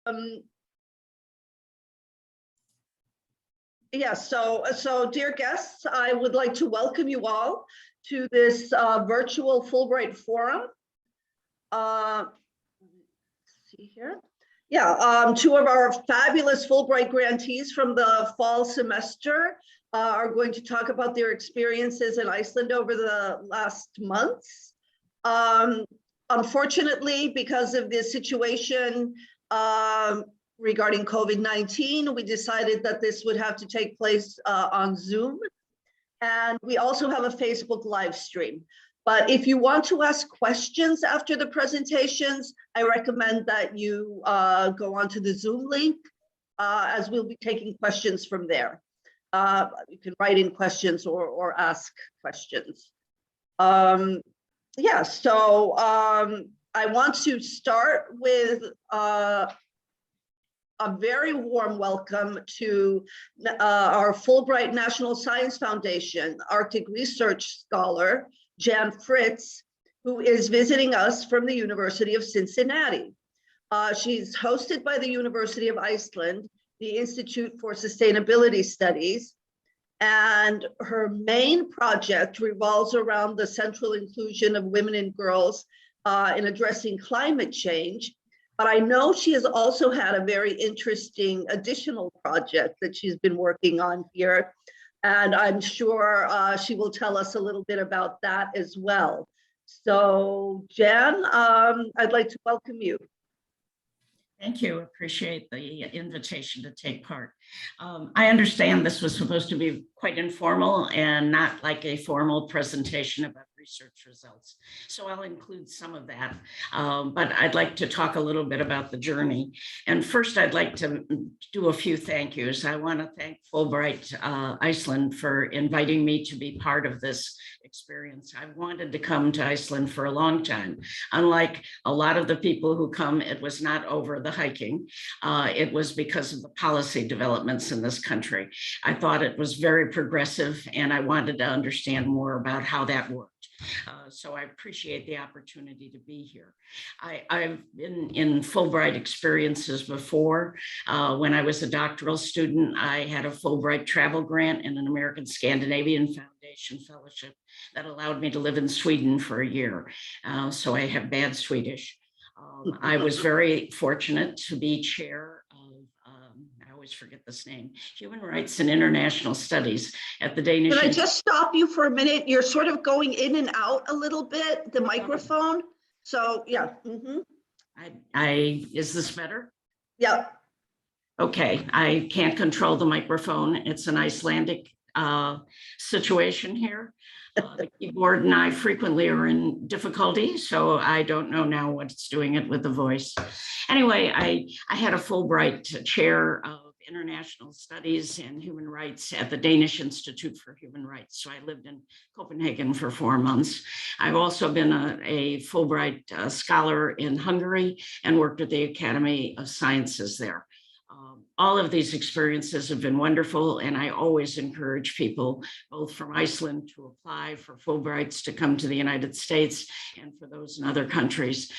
Um, so dear guests, I would like to welcome you all to this virtual Fulbright Forum. Let's see here. Yeah, two of our fabulous Fulbright grantees from the fall semester are going to talk about their experiences in Iceland over the last months. Unfortunately, because of the situation regarding COVID-19, we decided that this would have to take place on Zoom. And we also have a Facebook live stream. But if you want to ask questions after the presentations, I recommend that you go onto the Zoom link, as we'll be taking questions from there. You can write in questions or ask questions. Yeah, so I want to start with a very warm welcome to our Fulbright National Science Foundation Arctic Research Scholar, Jan Fritz, who is visiting us from the University of Cincinnati. She's hosted by the University of Iceland, the Institute for Sustainability Studies, and her main project revolves around the central inclusion of women and girls in addressing climate change. But I know she has also had a very interesting additional project that she's been working on here. And I'm sure she will tell us a little bit about that as well. So Jan, I'd like to welcome you. Thank you. Appreciate the invitation to take part. I understand this was supposed to be quite informal and not like a formal presentation about research results. So I'll include some of that, but I'd like to talk a little bit about the journey. And first, I'd like to do a few thank yous. I want to thank Fulbright Iceland for inviting me to be part of this experience. I've wanted to come to Iceland for a long time. Unlike a lot of the people who come, it was not over the hiking. It was because of the policy developments in this country. I thought it was very progressive, and I wanted to understand more about how that worked. So I appreciate the opportunity to be here. I've been in Fulbright experiences before. When I was a doctoral student, I had a Fulbright travel grant and an American Scandinavian Foundation fellowship that allowed me to live in Sweden for a year. So I have bad Swedish. I was very fortunate to be chair of, I always forget this name, Human Rights and International Studies at the Danish. Can I just stop you for a minute? You're sort of going in and out a little bit, the microphone. So yeah. Is this better? Yeah. Okay, I can't control the microphone. It's an Icelandic situation here. The keyboard and I frequently are in difficulty, so I don't know now what's doing it with the voice. Anyway, I had a Fulbright chair of international studies and human rights at the Danish Institute for Human Rights. So I lived in Copenhagen for 4 months. I've also been a Fulbright scholar in Hungary and worked at the Academy of Sciences there. All of these experiences have been wonderful, and I always encourage people, both from Iceland, to apply for Fulbrights to come to the United States, and for those in other countries,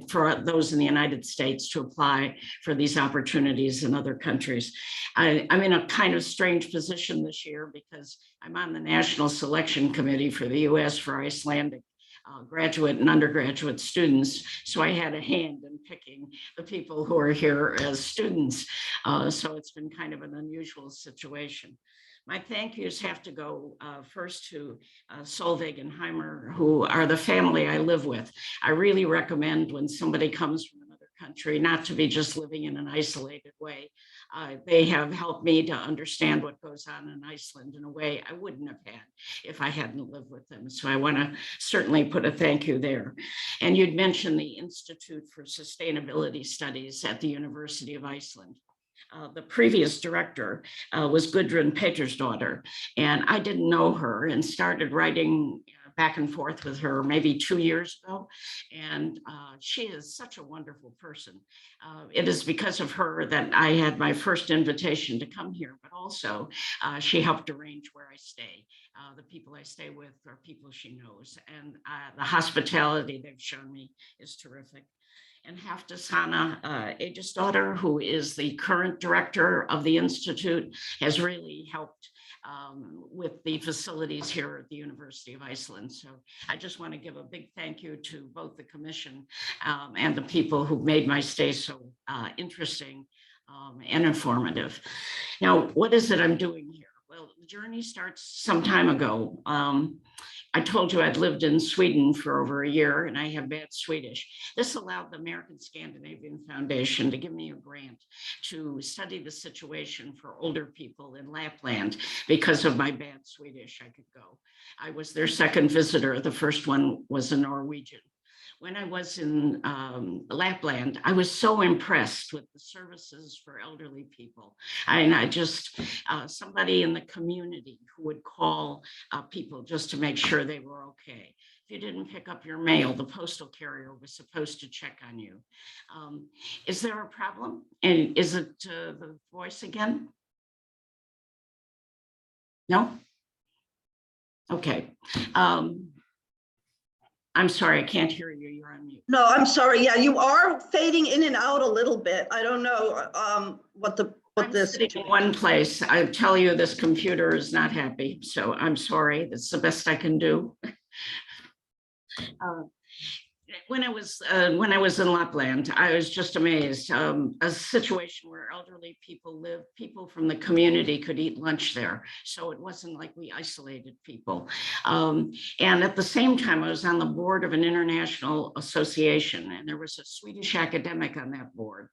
for those in the United States to apply for these opportunities in other countries. I'm in a kind of strange position this year because I'm on the National Selection Committee for the US for Icelandic graduate and undergraduate students. So I had a hand in picking the people who are here as students. So it's been kind of an unusual situation. My thank yous have to go first to Solveig and Heimer, who are the family I live with. I really recommend when somebody comes from another country not to be just living in an isolated way. They have helped me to understand what goes on in Iceland in a way I wouldn't have had if I hadn't lived with them. So I want to certainly put a thank you there. And you'd mentioned the Institute for Sustainability Studies at the University of Iceland. The previous director was Gudrun Pétursdóttir, and I didn't know her and started writing back and forth with her maybe 2 years ago. And she is such a wonderful person. It is because of her that I had my first invitation to come here, but also she helped arrange where I stay. The people I stay with are people she knows, and the hospitality they've shown me is terrific. and Haftasana Aegis daughter, who is the current director of the Institute, has really helped with the facilities here at the University of Iceland. So I just want to give a big thank you to both the commission and the people who made my stay so interesting and informative. Now, what is it I'm doing here? Well, the journey starts some time ago. I told you I'd lived in Sweden for over a year and I have bad Swedish. This allowed the American Scandinavian Foundation to give me a grant to study the situation for older people in Lapland. Because of my bad Swedish, I could go. I was their second visitor. The first one was a Norwegian. When I was in Lapland, I was so impressed with the services for elderly people. And I just, somebody in the community who would call people just to make sure they were okay. If you didn't pick up your mail, the postal carrier was supposed to check on you. Is there a problem? And is it the voice again? No? Okay. I'm sorry, I can't hear you. You're on mute. No, I'm sorry. Yeah, you are fading in and out a little bit. I don't know what this. In one place, I tell you, this computer is not happy, so I'm sorry. That's the best I can do. When I was in Lapland, I was just amazed. A situation where elderly people live, people from the community could eat lunch there. So it wasn't like we isolated people. And at the same time, I was on the board of an international association, and there was a Swedish academic on that board.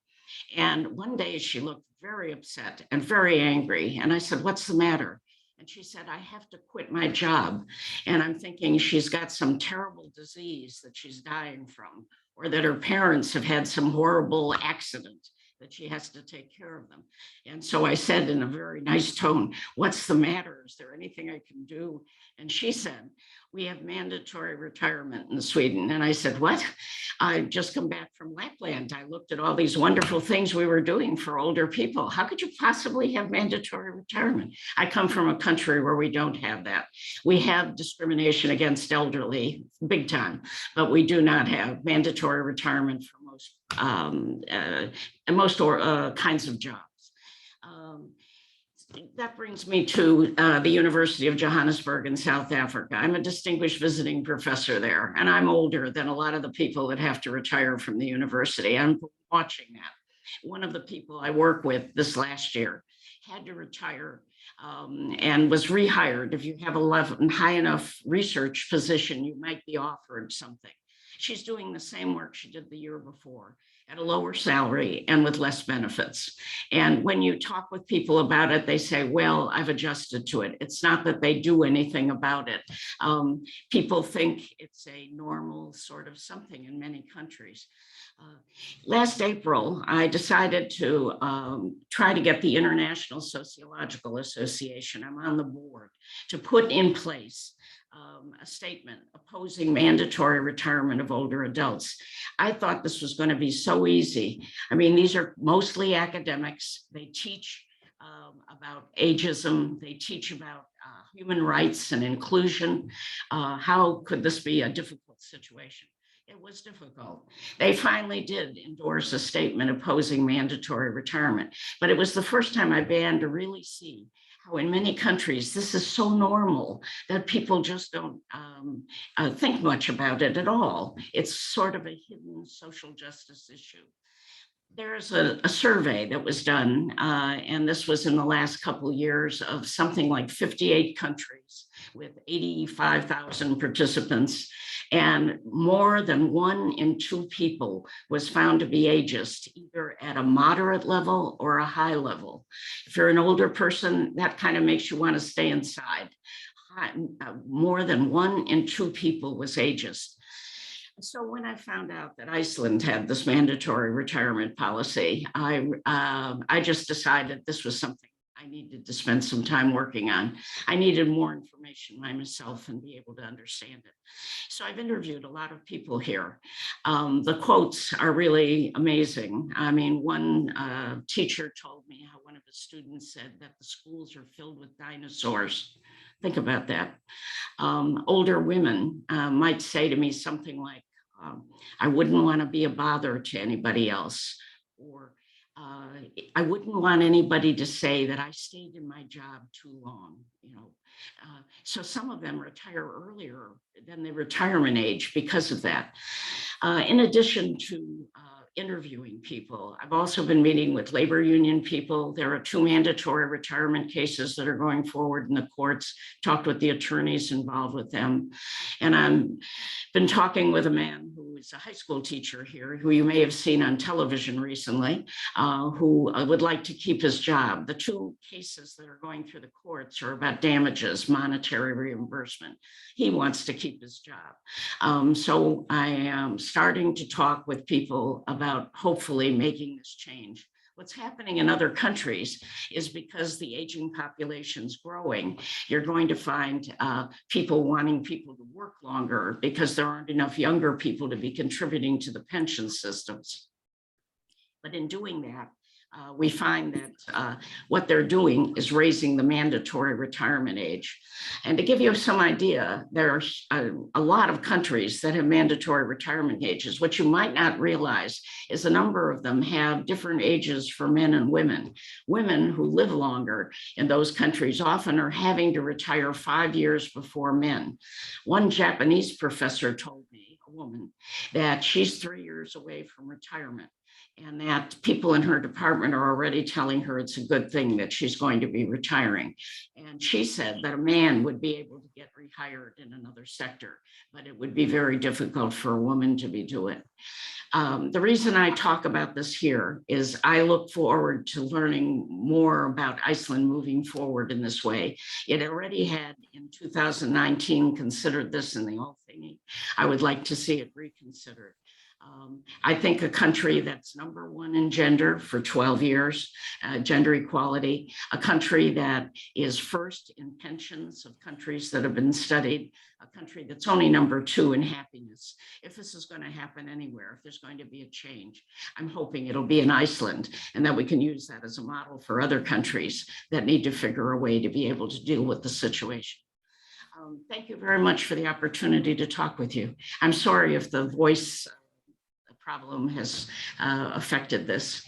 And one day she looked very upset and very angry. And I said, "What's the matter?" And she said, "I have to quit my job." And I'm thinking she's got some terrible disease that she's dying from, or that her parents have had some horrible accident that she has to take care of them. And so I said in a very nice tone, "What's the matter? Is there anything I can do?" And she said, "We have mandatory retirement in Sweden." And I said, "What?" "I've just come back from Lapland. I looked at all these wonderful things we were doing for older people. How could you possibly have mandatory retirement?" I come from a country where we don't have that. We have discrimination against elderly, big time, but we do not have mandatory retirement for most kinds of jobs. That brings me to the University of Johannesburg in South Africa. I'm a distinguished visiting professor there, and I'm older than a lot of the people that have to retire from the university. I'm watching that. One of the people I work with this last year had to retire and was rehired. If you have a high enough research position, you might be offered something. She's doing the same work she did the year before at a lower salary and with less benefits. And when you talk with people about it, they say, "Well, I've adjusted to it." It's not that they do anything about it. People think it's a normal sort of something in many countries. Last April, I decided to try to get the International Sociological Association, I'm on the board, to put in place a statement opposing mandatory retirement of older adults. I thought this was going to be so easy. I mean, these are mostly academics. They teach about ageism. They teach about human rights and inclusion. How could this be a difficult situation? It was difficult. They finally did endorse a statement opposing mandatory retirement, but it was the first time I began to really see how in many countries this is so normal that people just don't think much about it at all. It's sort of a hidden social justice issue. There's a survey that was done, and this was in the last couple of years, of something like 58 countries with 85,000 participants, and more than 1 in 2 people was found to be ageist, either at a moderate level or a high level. If you're an older person, that kind of makes you want to stay inside. More than 1 in 2 people was ageist. So when I found out that Iceland had this mandatory retirement policy, I just decided this was something I needed to spend some time working on. I needed more information myself and be able to understand it. So I've interviewed a lot of people here. The quotes are really amazing. I mean, one teacher told me how one of his students said that the schools are filled with dinosaurs. Think about that. Older women might say to me something like, I wouldn't want to be a bother to anybody else, or I wouldn't want anybody to say that I stayed in my job too long, you know. So some of them retire earlier than the retirement age because of that. In addition to interviewing people, I've also been meeting with labor union people. There are 2 mandatory retirement cases that are going forward in the courts, talked with the attorneys involved with them. And I've been talking with a man who is a high school teacher here, who you may have seen on television recently, who would like to keep his job. The 2 cases that are going through the courts are about damages, monetary reimbursement. He wants to keep his job. So I am starting to talk with people about hopefully making this change. What's happening in other countries is because the aging population's growing, you're going to find people wanting people to work longer because there aren't enough younger people to be contributing to the pension systems. But in doing that, we find that what they're doing is raising the mandatory retirement age. And to give you some idea, there are a lot of countries that have mandatory retirement ages. What you might not realize is a number of them have different ages for men and women. Women who live longer in those countries often are having to retire 5 years before men. One Japanese professor told me, a woman, that she's 3 years away from retirement, and that people in her department are already telling her it's a good thing that she's going to be retiring. And she said that a man would be able to get rehired in another sector, but it would be very difficult for a woman to be doing. The reason I talk about this here is I look forward to learning more about Iceland moving forward in this way. It already had in 2019 considered this in the all thingy. I would like to see it reconsidered. I think a country that's #1 in gender for 12 years, gender equality, a country that is first in pensions of countries that have been studied, a country that's only #2 in happiness. If this is going to happen anywhere, if there's going to be a change, I'm hoping it'll be in Iceland, and that we can use that as a model for other countries that need to figure a way to be able to deal with the situation. Thank you very much for the opportunity to talk with you. I'm sorry if the voice problem has affected this.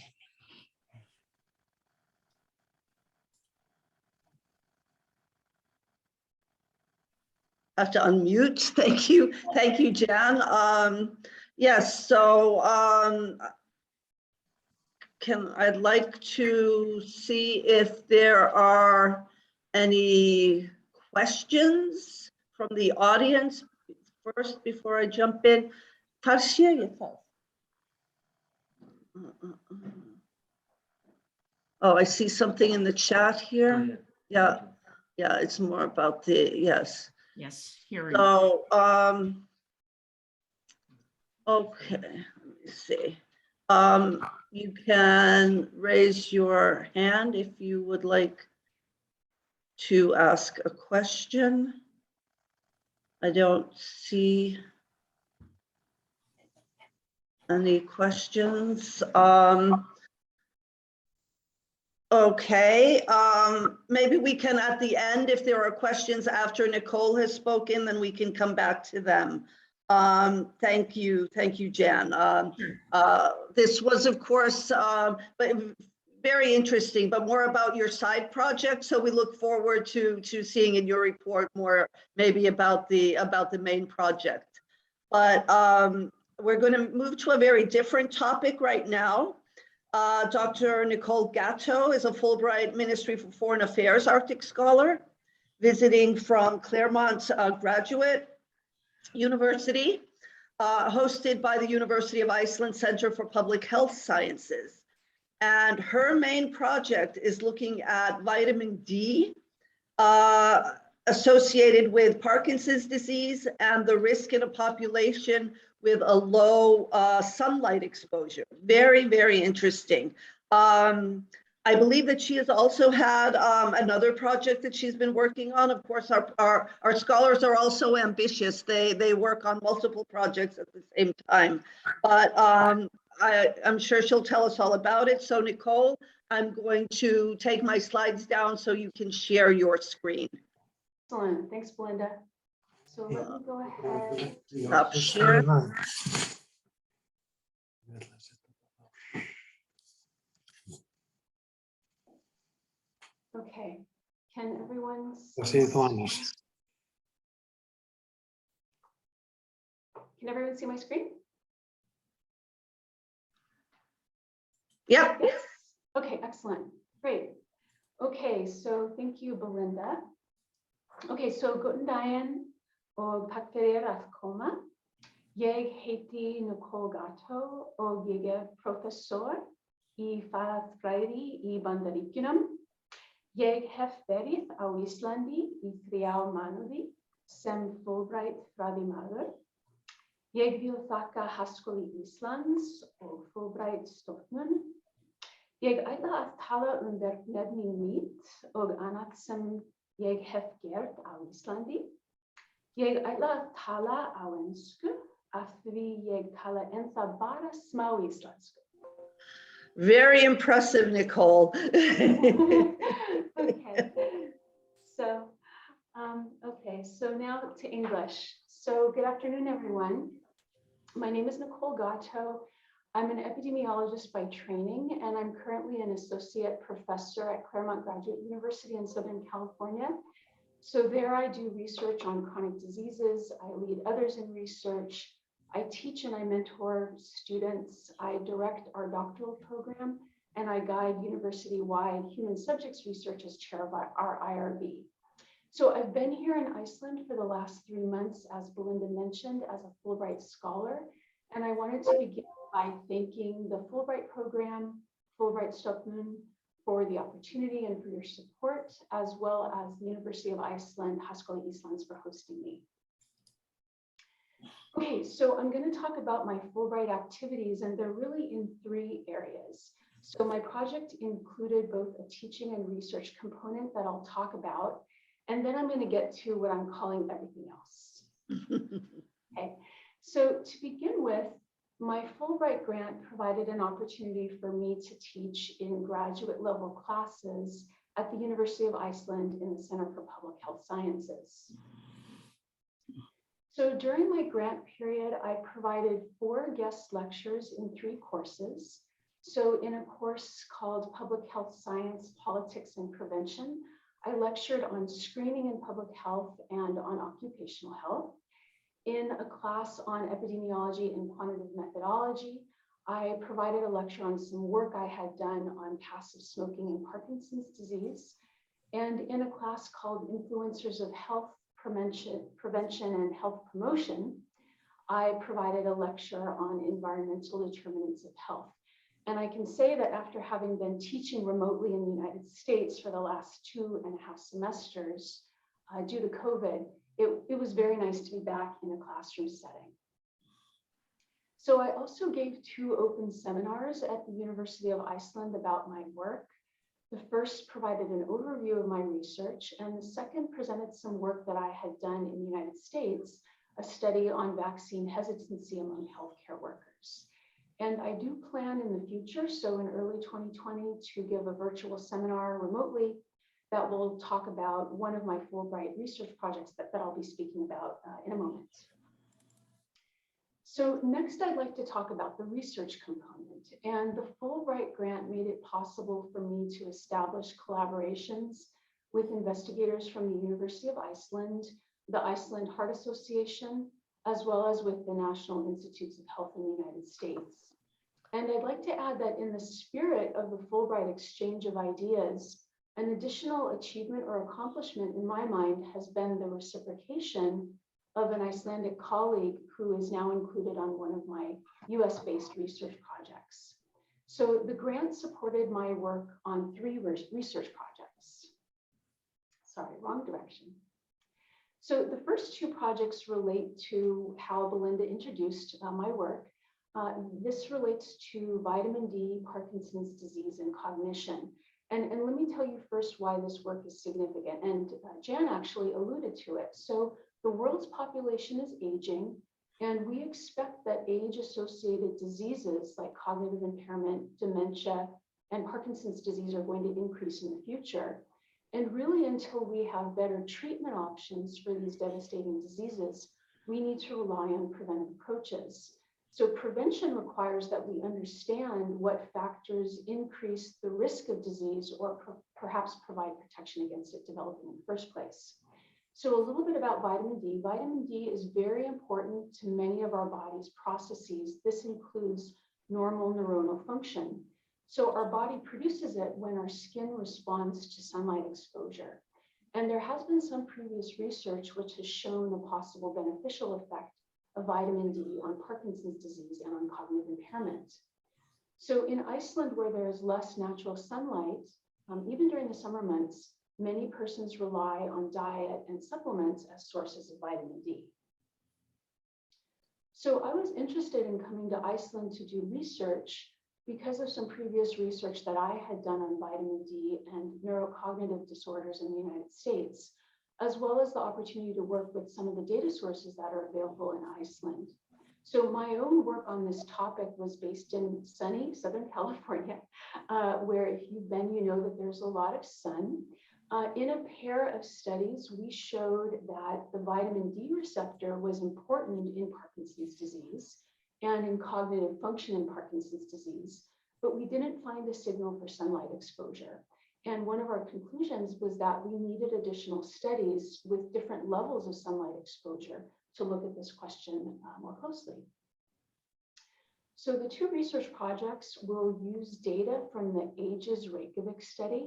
I have to unmute. Thank you. Thank you, Jan. Yes, so I'd like to see if there are any questions from the audience first before I jump in. Oh, I see something in the chat here. Yeah, it's more about the, yes. Yes, hearing. So, okay, let me see. You can raise your hand if you would like to ask a question. I don't see any questions. Okay, maybe we can at the end, if there are questions after Nicole has spoken, then we can come back to them. Thank you, Jan. This was, of course, but very interesting, but more about your side project. So we look forward to seeing in your report more, maybe about the main project. But we're going to move to a very different topic right now. Dr. Nicole Gatto is a Fulbright Ministry for Foreign Affairs Arctic scholar, visiting from Claremont Graduate University, hosted by the University of Iceland Center for Public Health Sciences. And her main project is looking at vitamin D associated with Parkinson's disease and the risk in a population with a low sunlight exposure. Very, very interesting. I believe that she has also had another project that she's been working on. Of course, our scholars are also ambitious. They work on multiple projects at the same time. But I'm sure she'll tell us all about it. So Nicole, I'm going to take my slides down so you can share your screen. Excellent, thanks Belinda. So let me go ahead. Stop share. Okay, can everyone Lo see? siento, Ana. Can everyone see my screen? Yep. Yes. Okay, excellent. Great. Okay, so thank you, Belinda. Okay, so guten Dagen og takk fyrir at koma. Jeg heter Nicole Gatto og jeg er professor I fagfræði I Bandaríkjunum. Jeg hef verið á Íslandi I 3 mánuði sem Fulbright fræðimaður. Jeg vil þakka Háskóli Íslands og Fulbright stofnun. Jeg ætla að tala verkefni mitt og annað sem ég hef gert á Íslandi. Ég ætla að tala á ensku af því ég tala ennþá bara smá íslensku. Very impressive, Nicole. Okay, so now to English. So good afternoon, everyone. My name is Nicole Gatto. I'm an epidemiologist by training, and I'm currently an associate professor at Claremont Graduate University in Southern California. So there I do research on chronic diseases. I lead others in research. I teach and I mentor students. I direct our doctoral program, and I guide university-wide human subjects research as chair of our IRB. So I've been here in Iceland for the last 3 months, as Belinda mentioned, as a Fulbright scholar. And I wanted to begin by thanking the Fulbright program, Fulbright Stofnun, for the opportunity and for your support, as well as the University of Iceland, Háskóli Íslands, for hosting me. Okay, so I'm going to talk about my Fulbright activities, and they're really in 3 areas. So my project included both a teaching and research component that I'll talk about, and then I'm going to get to what I'm calling everything else. Okay, so to begin with, my Fulbright grant provided an opportunity for me to teach in graduate level classes at the University of Iceland in the Center for Public Health Sciences. So during my grant period, I provided 4 guest lectures in 3 courses. So in a course called Public Health Science, Politics and Prevention, I lectured on screening in public health and on occupational health. In a class on epidemiology and quantitative methodology, I provided a lecture on some work I had done on passive smoking and Parkinson's disease. And in a class called Influencers of Health Prevention and Health Promotion, I provided a lecture on environmental determinants of health. And I can say that after having been teaching remotely in the United States for the last 2.5 semesters due to COVID, it was very nice to be back in a classroom setting. So I also gave 2 open seminars at the University of Iceland about my work. The first provided an overview of my research, and the second presented some work that I had done in the United States, a study on vaccine hesitancy among healthcare workers. And I do plan in the future, so in early 2020, to give a virtual seminar remotely that will talk about one of my Fulbright research projects that I'll be speaking about in a moment. So next, I'd like to talk about the research component. And the Fulbright grant made it possible for me to establish collaborations with investigators from the University of Iceland, the Iceland Heart Association, as well as with the National Institutes of Health in the United States. And I'd like to add that in the spirit of the Fulbright exchange of ideas, an additional achievement or accomplishment in my mind has been the reciprocation of an Icelandic colleague who is now included on one of my US-based research projects. So the grant supported my work on 3 research projects. Sorry, wrong direction. So the first 2 projects relate to how Belinda introduced my work. This relates to vitamin D, Parkinson's disease, and cognition. And let me tell you first why this work is significant. And Jan actually alluded to it. So the world's population is aging, and we expect that age-associated diseases like cognitive impairment, dementia, and Parkinson's disease are going to increase in the future. And really, until we have better treatment options for these devastating diseases, we need to rely on preventive approaches. So prevention requires that we understand what factors increase the risk of disease or perhaps provide protection against it developing in the first place. So a little bit about vitamin D. Vitamin D is very important to many of our body's processes. This includes normal neuronal function. So our body produces it when our skin responds to sunlight exposure. And there has been some previous research which has shown a possible beneficial effect of vitamin D on Parkinson's disease and on cognitive impairment. So in Iceland, where there is less natural sunlight, even during the summer months, many persons rely on diet and supplements as sources of vitamin D. So I was interested in coming to Iceland to do research because of some previous research that I had done on vitamin D and neurocognitive disorders in the United States, as well as the opportunity to work with some of the data sources that are available in Iceland. So my own work on this topic was based in sunny Southern California, where if you've been, you know that there's a lot of sun. In a pair of studies, we showed that the vitamin D receptor was important in Parkinson's disease and in cognitive function in Parkinson's disease, but we didn't find a signal for sunlight exposure. And one of our conclusions was that we needed additional studies with different levels of sunlight exposure to look at this question more closely. So the two research projects will use data from the Aegis Reykjavik study.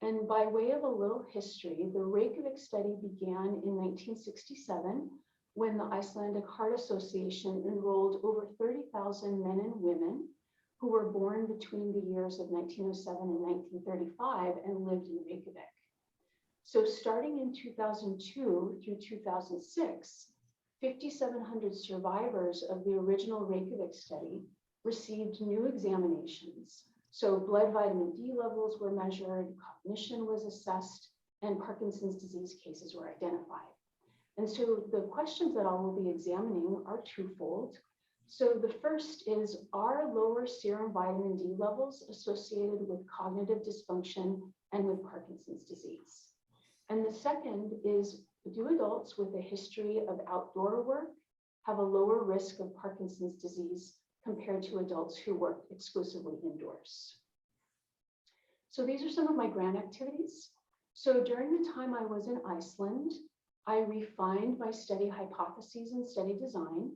And by way of a little history, the Reykjavik study began in 1967 when the Icelandic Heart Association enrolled over 30,000 men and women who were born between the years of 1907 and 1935 and lived in Reykjavik. So starting in 2002 through 2006, 5,700 survivors of the original Reykjavik study received new examinations. So blood vitamin D levels were measured, cognition was assessed, and Parkinson's disease cases were identified. And so the questions that I will be examining are twofold. So the first is, are lower serum vitamin D levels associated with cognitive dysfunction and with Parkinson's disease? And the second is, do adults with a history of outdoor work have a lower risk of Parkinson's disease compared to adults who work exclusively indoors? So these are some of my grant activities. So during the time I was in Iceland, I refined my study hypotheses and study design.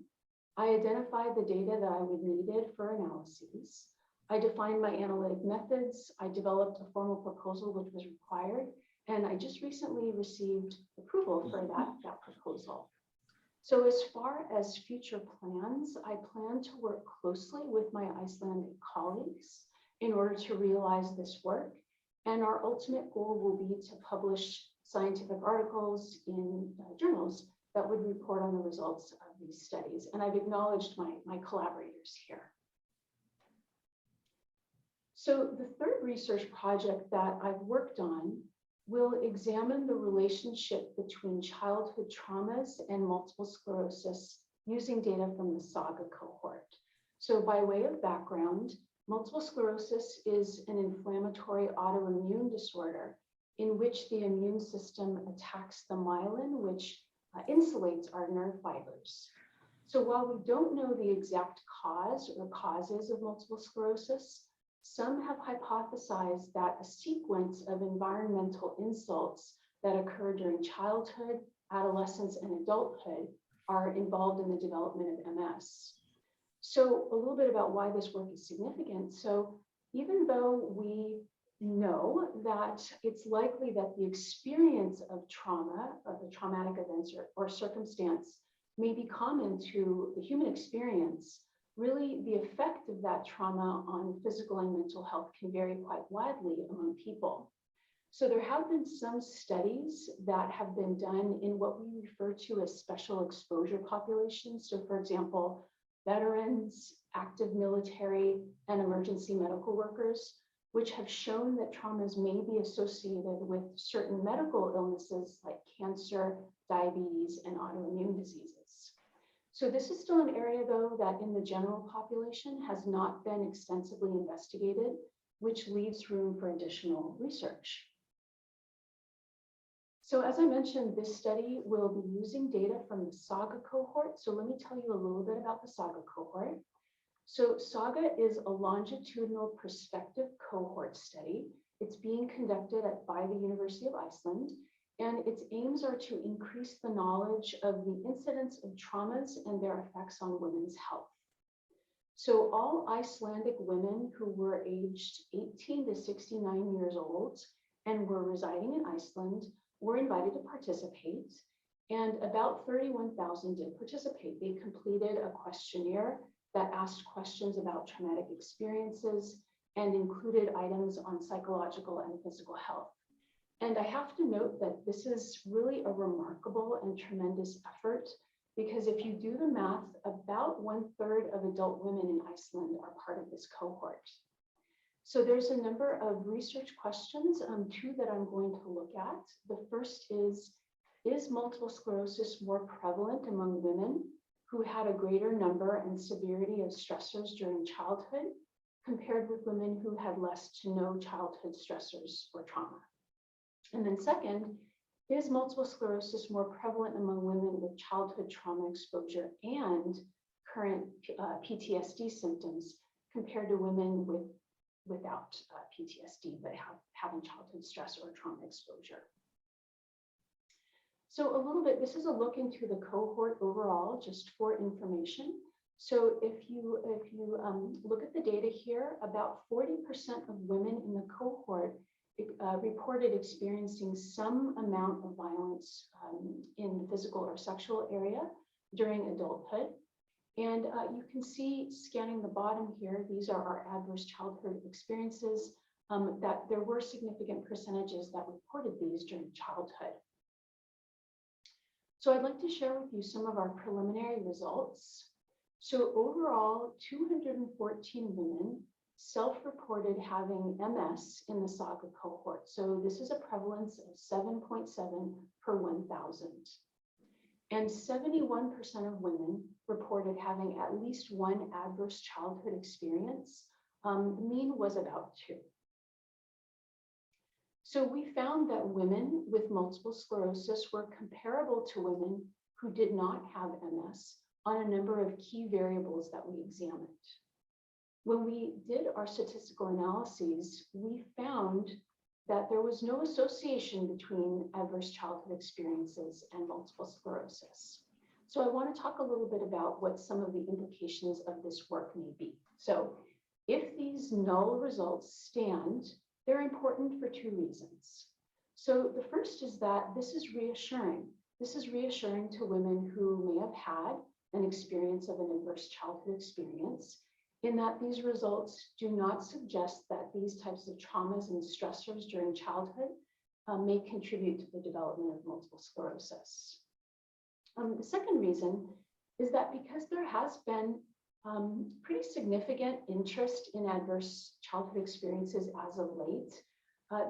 I identified the data that I would needed for analyses. I defined my analytic methods. I developed a formal proposal which was required. And I just recently received approval for that proposal. So as far as future plans, I plan to work closely with my Icelandic colleagues in order to realize this work. And our ultimate goal will be to publish scientific articles in journals that would report on the results of these studies. And I've acknowledged my collaborators here. So the third research project that I've worked on will examine the relationship between childhood traumas and multiple sclerosis using data from the Saga cohort. So by way of background, multiple sclerosis is an inflammatory autoimmune disorder in which the immune system attacks the myelin, which insulates our nerve fibers. So while we don't know the exact cause or causes of multiple sclerosis, some have hypothesized that a sequence of environmental insults that occur during childhood, adolescence, and adulthood are involved in the development of MS. So a little bit about why this work is significant. So even though we know that it's likely that the experience of trauma, of the traumatic events or circumstance may be common to the human experience, really the effect of that trauma on physical and mental health can vary quite widely among people. So there have been some studies that have been done in what we refer to as special exposure populations. So for example, veterans, active military, and emergency medical workers, which have shown that traumas may be associated with certain medical illnesses like cancer, diabetes, and autoimmune diseases. So this is still an area, though, that in the general population has not been extensively investigated, which leaves room for additional research. So as I mentioned, this study will be using data from the Saga Cohort. So let me tell you a little bit about the Saga Cohort. So Saga is a longitudinal prospective cohort study. It's being conducted by the University of Iceland, and its aims are to increase the knowledge of the incidence of traumas and their effects on women's health. So all Icelandic women who were aged 18 to 69 years old and were residing in Iceland were invited to participate, and about 31,000 did participate. They completed a questionnaire that asked questions about traumatic experiences and included items on psychological and physical health. And I have to note that this is really a remarkable and tremendous effort, because if you do the math, about 1/3 of adult women in Iceland are part of this cohort. So there's a number of research questions, two that I'm going to look at. The first is multiple sclerosis more prevalent among women who had a greater number and severity of stressors during childhood compared with women who had less to no childhood stressors or trauma? And then second, is multiple sclerosis more prevalent among women with childhood trauma exposure and current PTSD symptoms compared to women without PTSD but having childhood stress or trauma exposure? So a little bit, this is a look into the cohort overall, just for information. So if you look at the data here, about 40% of women in the cohort reported experiencing some amount of violence in the physical or sexual area during adulthood. And you can see, scanning the bottom here, these are our adverse childhood experiences, that there were significant percentages that reported these during childhood. So I'd like to share with you some of our preliminary results. So overall, 214 women self-reported having MS in the Saga cohort. So this is a prevalence of 7.7 per 1,000. And 71% of women reported having at least one adverse childhood experience. The mean was about 2. So we found that women with multiple sclerosis were comparable to women who did not have MS on a number of key variables that we examined. When we did our statistical analyses, we found that there was no association between adverse childhood experiences and multiple sclerosis. So I want to talk a little bit about what some of the implications of this work may be. So if these null results stand, they're important for 2 reasons. So the first is that this is reassuring. This is reassuring to women who may have had an experience of an adverse childhood experience, in that these results do not suggest that these types of traumas and stressors during childhood may contribute to the development of multiple sclerosis. The second reason is that because there has been pretty significant interest in adverse childhood experiences as of late,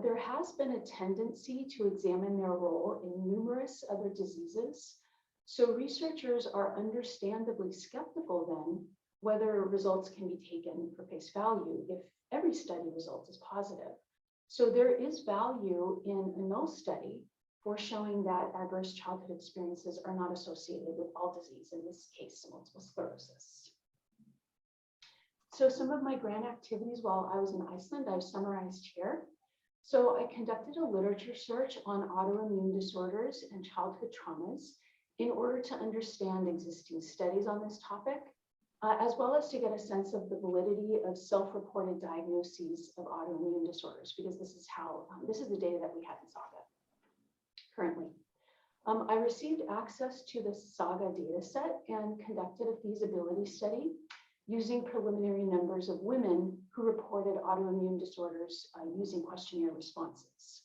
there has been a tendency to examine their role in numerous other diseases. So researchers are understandably skeptical then whether results can be taken for face value if every study result is positive. So there is value in a null study for showing that adverse childhood experiences are not associated with all disease, in this case, multiple sclerosis. So some of my grant activities while I was in Iceland, I've summarized here. So I conducted a literature search on autoimmune disorders and childhood traumas in order to understand existing studies on this topic, as well as to get a sense of the validity of self-reported diagnoses of autoimmune disorders, because this is how, this is the data that we have in Saga currently. I received access to the Saga data set and conducted a feasibility study using preliminary numbers of women who reported autoimmune disorders using questionnaire responses.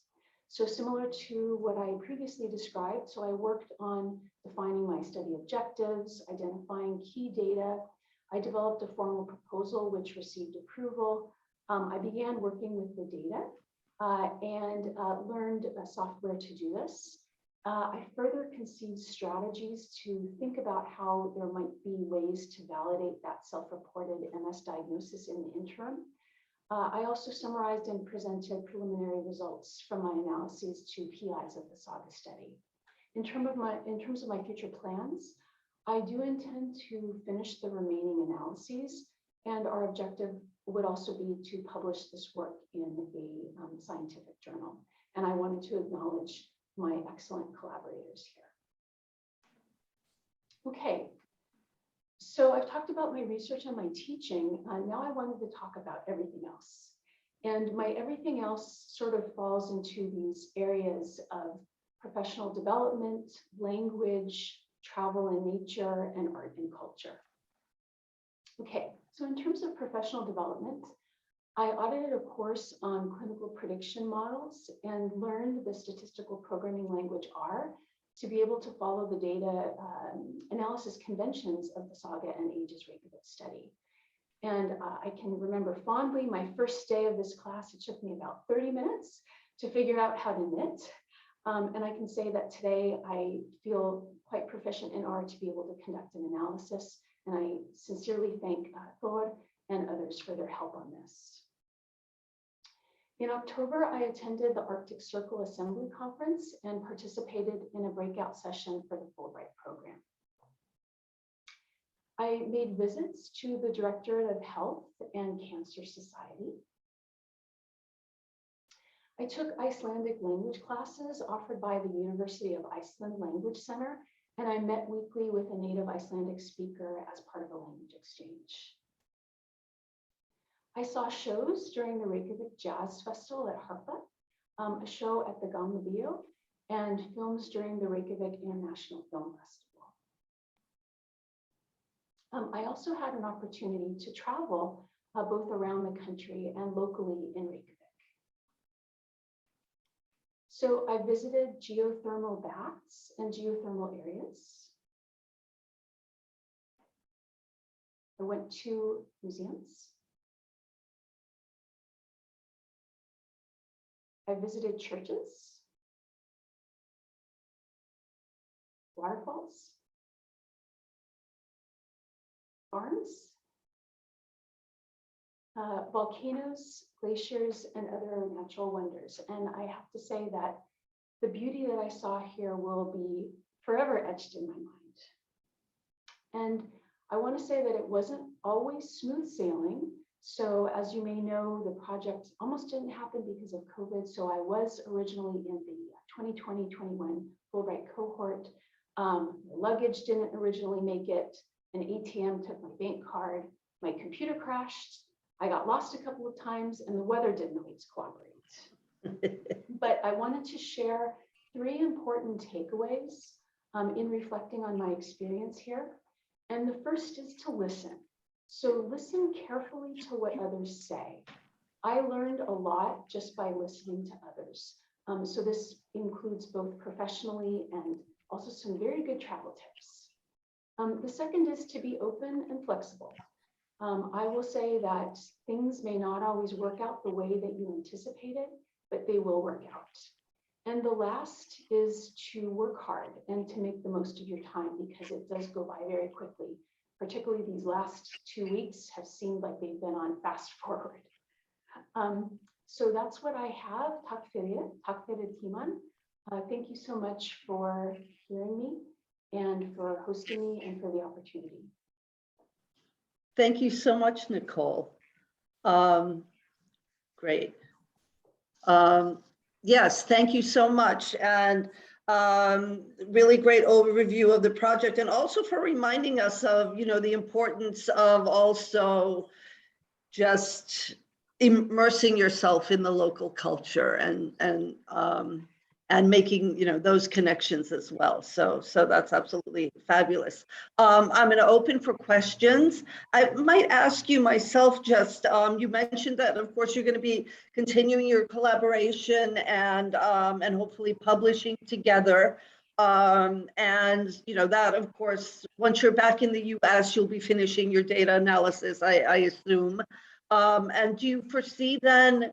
So similar to what I previously described, so I worked on defining my study objectives, identifying key data. I developed a formal proposal which received approval. I began working with the data and learned software to do this. I further conceived strategies to think about how there might be ways to validate that self-reported MS diagnosis in the interim. I also summarized and presented preliminary results from my analyses to PIs of the Saga study. In terms of my future plans, I do intend to finish the remaining analyses, and our objective would also be to publish this work in a scientific journal. And I wanted to acknowledge my excellent collaborators here. Okay, so I've talked about my research and my teaching. Now I wanted to talk about everything else. And my everything else sort of falls into these areas of professional development, language, travel and nature, and art and culture. Okay, so in terms of professional development, I audited a course on clinical prediction models and learned the statistical programming language R to be able to follow the data analysis conventions of the Saga and Aegis Reykjavik study. And I can remember fondly my first day of this class. It took me about 30 minutes to figure out how to knit. And I can say that today I feel quite proficient in R to be able to conduct an analysis. And I sincerely thank Thor and others for their help on this. In October, I attended the Arctic Circle Assembly Conference and participated in a breakout session for the Fulbright program. I made visits to the Directorate of Health and Cancer Society. I took Icelandic language classes offered by the University of Iceland Language Center, and I met weekly with a native Icelandic speaker as part of a language exchange. I saw shows during the Reykjavik Jazz Festival at Harpa, a show at the Gamla Bio, and films during the Reykjavik International Film Festival. I also had an opportunity to travel both around the country and locally in Reykjavik. So I visited geothermal baths and geothermal areas. I went to museums. I visited churches, waterfalls, farms, volcanoes, glaciers, and other natural wonders. And I have to say that the beauty that I saw here will be forever etched in my mind. And I want to say that it wasn't always smooth sailing. So as you may know, the project almost didn't happen because of COVID. So I was originally in the 2020-21 Fulbright cohort. Luggage didn't originally make it. An ATM took my bank card. My computer crashed. I got lost a couple of times, and the weather didn't always cooperate. But I wanted to share 3 important takeaways in reflecting on my experience here. And the first is to listen. So listen carefully to what others say. I learned a lot just by listening to others. So this includes both professionally and also some very good travel tips. The second is to be open and flexible. I will say that things may not always work out the way that you anticipated, but they will work out. And the last is to work hard and to make the most of your time, because it does go by very quickly. Particularly these last 2 weeks have seemed like they've been on fast forward. So that's what I have. Takk fyrir tímann. Thank you so much for hearing me and for hosting me and for the opportunity. Thank you so much, Nicole. Great. Yes, thank you so much. And really great overview of the project, and also for reminding us of, the importance of also just immersing yourself in the local culture and making, those connections as well. So that's absolutely fabulous. I'm going to open for questions. I might ask you myself, just you mentioned that, of course, you're going to be continuing your collaboration and hopefully publishing together. And that, of course, once you're back in the US, you'll be finishing your data analysis, I assume. And do you foresee then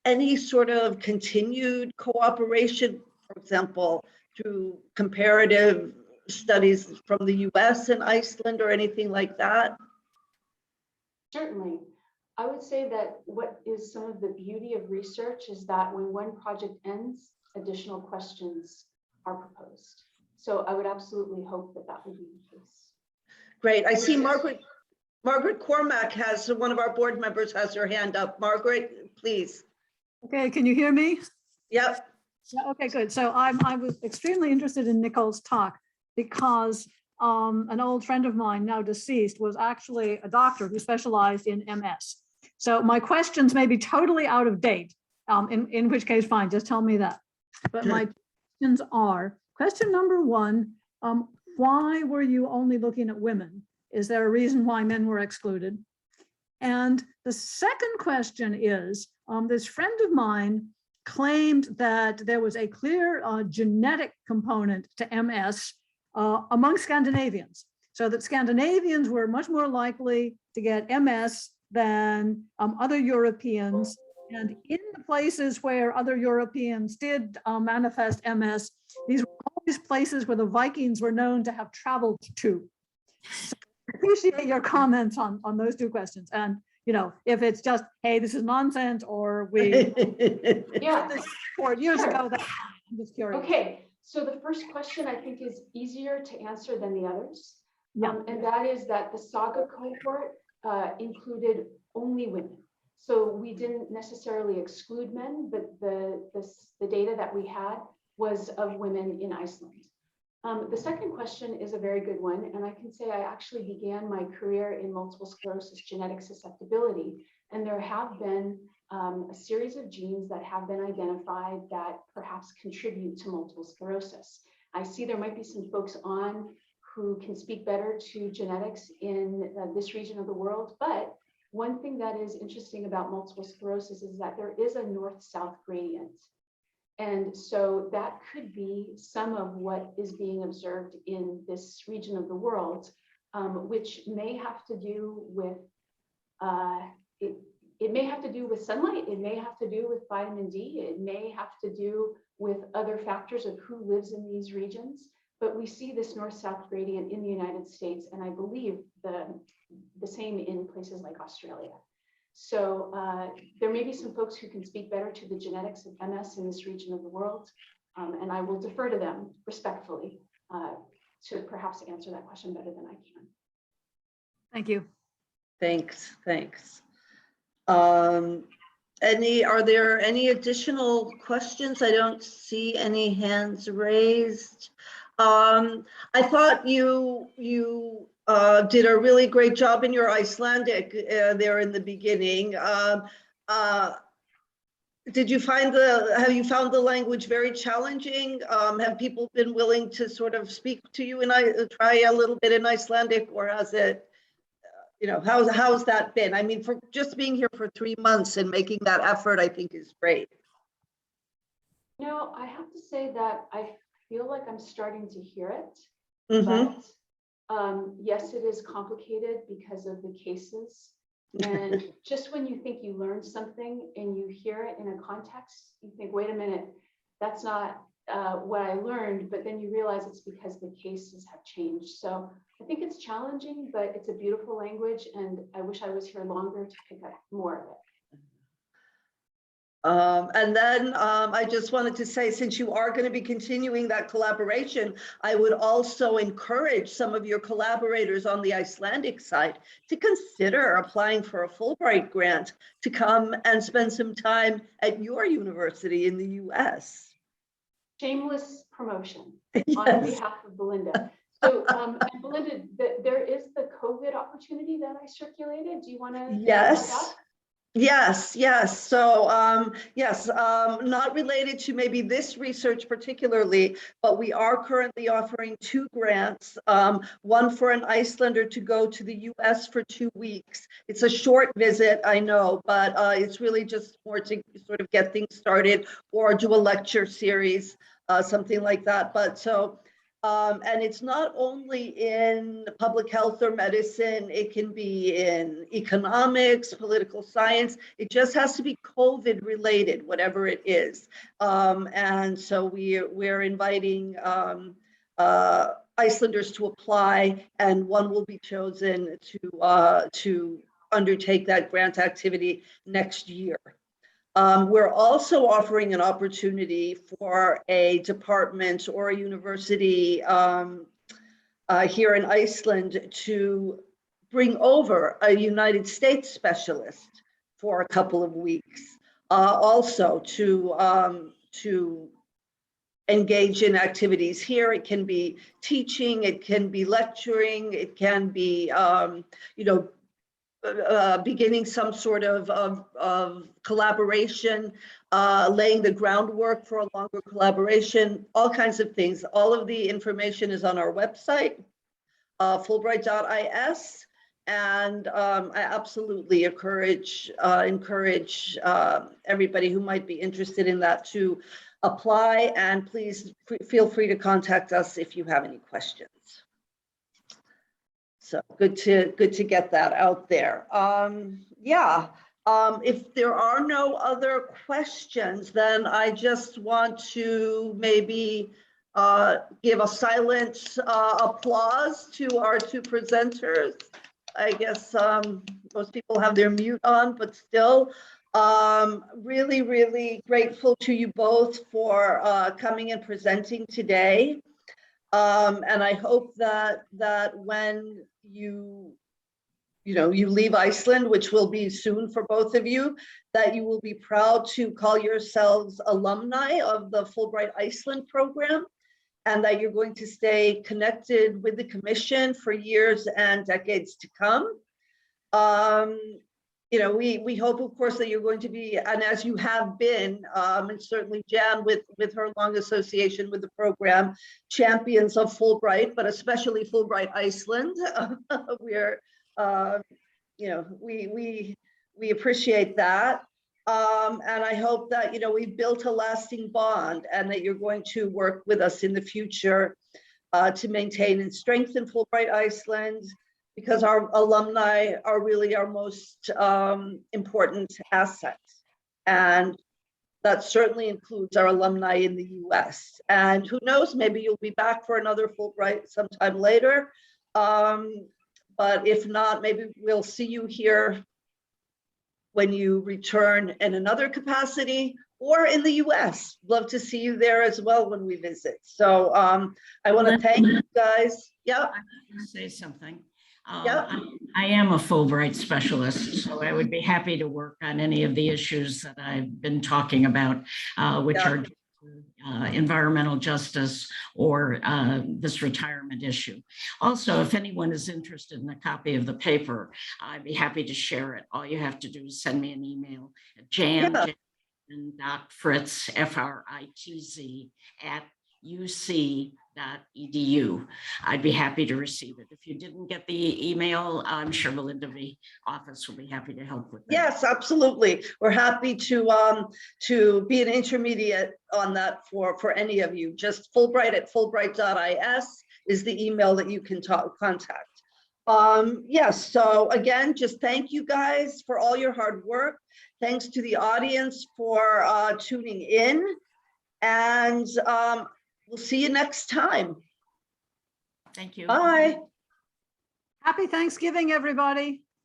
any sort of continued cooperation, for example, through comparative studies from the US and Iceland or anything like that? Certainly. I would say that what is some of the beauty of research is that when one project ends, additional questions are proposed. So I would absolutely hope that that would be the case. Great. I see Margaret Cormack has, one of our board members has her hand up. Margaret, please. Okay, can you hear me? Yep. Yeah, okay, good. So I was extremely interested in Nicole's talk because an old friend of mine, now deceased, was actually a doctor who specialized in MS. So my questions may be totally out of date, in which case, fine, just tell me that. But my questions are, question number one, why were you only looking at women? Is there a reason why men were excluded? And the second question is, this friend of mine claimed that there was a clear genetic component to MS among Scandinavians, so that Scandinavians were much more likely to get MS than other Europeans. And in the places where other Europeans did manifest MS, these were always places where the Vikings were known to have traveled to. So I appreciate your comments on those two questions. And you know, if it's just, hey, this is nonsense, or we Yeah, this 4 years ago, that I'm just curious. okay. So the first question I think is easier to answer than the others. Yeah. And that is that the Saga cohort included only women. So we didn't necessarily exclude men, but the data that we had was of women in Iceland. The second question is a very good one. And I can say I actually began my career in multiple sclerosis genetic susceptibility. And there have been a series of genes that have been identified that perhaps contribute to multiple sclerosis. I see there might be some folks on who can speak better to genetics in this region of the world. But one thing that is interesting about multiple sclerosis is that there is a north-south gradient. And so that could be some of what is being observed in this region of the world, which may have to do with, it may have to do with sunlight, it may have to do with vitamin D, it may have to do with other factors of who lives in these regions. But we see this north-south gradient in the United States, and I believe the same in places like Australia. So there may be some folks who can speak better to the genetics of MS in this region of the world, and I will defer to them respectfully to perhaps answer that question better than I can. Thank you. Thanks. Are there any additional questions? I don't see any hands raised. I thought you did a really great job in your Icelandic there in the beginning. Have you found the language very challenging? Have people been willing to sort of speak to you and try a little bit in Icelandic, or has it, how's that been? I mean, for just being here for 3 months and making that effort, I think is great. I have to say that I feel like I'm starting to hear it, Mm-hmm. but yes, it is complicated because of the cases. And just when you think you learned something and you hear it in a context, you think, wait a minute, that's not what I learned, but then you realize it's because the cases have changed. So I think it's challenging, but it's a beautiful language, and I wish I was here longer to pick up more of it. And then I just wanted to say, since you are going to be continuing that collaboration, I would also encourage some of your collaborators on the Icelandic side to consider applying for a Fulbright grant to come and spend some time at your university in the US. Shameless promotion Yes. on behalf of Belinda. So, and Belinda, there is the COVID opportunity that I circulated. Do you want to? Yes. Yes. So, yes, not related to maybe this research particularly, but we are currently offering 2 grants, one for an Icelander to go to the US for 2 weeks. It's a short visit, I know, but it's really just more to sort of get things started or do a lecture series, something like that. But so, and it's not only in public health or medicine, it can be in economics, political science. It just has to be COVID related, whatever it is. And so we're inviting Icelanders to apply, and one will be chosen to undertake that grant activity next year. We're also offering an opportunity for a department or a university here in Iceland to bring over a United States specialist for a couple of weeks, also to engage in activities here. It can be teaching, it can be lecturing, it can be, beginning some sort of collaboration, laying the groundwork for a longer collaboration, all kinds of things. All of the information is on our website, Fulbright.is. And I absolutely encourage everybody who might be interested in that to apply, and please feel free to contact us if you have any questions. So good to get that out there. If there are no other questions, then I just want to maybe give a silent applause to our two presenters. I guess most people have their mute on, but still, really, really grateful to you both for coming and presenting today. And I hope that when you leave Iceland, which will be soon for both of you, that you will be proud to call yourselves alumni of the Fulbright Iceland program, and that you're going to stay connected with the Commission for years and decades to come. We hope, of course, that you're going to be, and as you have been, and certainly Jan with her long association with the program, champions of Fulbright, but especially Fulbright Iceland. We appreciate that. And I hope that, we've built a lasting bond, and that you're going to work with us in the future to maintain and strengthen Fulbright Iceland, because our alumni are really our most important assets. And that certainly includes our alumni in the US. And who knows, maybe you'll be back for another Fulbright sometime later. But if not, maybe we'll see you here when you return in another capacity, or in the US. Love to see you there as well when we visit. So I want to thank you guys. Yeah. I want to say something. I am a Fulbright specialist, so I would be happy to work on any of the issues that I've been talking about, which are environmental justice or this retirement issue. Also, if anyone is interested in a copy of the paper, I'd be happy to share it. All you have to do is send me an email at jan.fritz, Fritz, @uc.edu. I'd be happy to receive it. If you didn't get the email, I'm sure Melinda V. office will be happy to help with that. Yes, absolutely. We're happy to be an intermediate on that for any of you. Just Fulbright@fulbright.is is the email that you can contact. Yes, so again, just thank you guys for all your hard work. Thanks to the audience for tuning in, and we'll see you next time. Thank you. Bye. Happy Thanksgiving, everybody.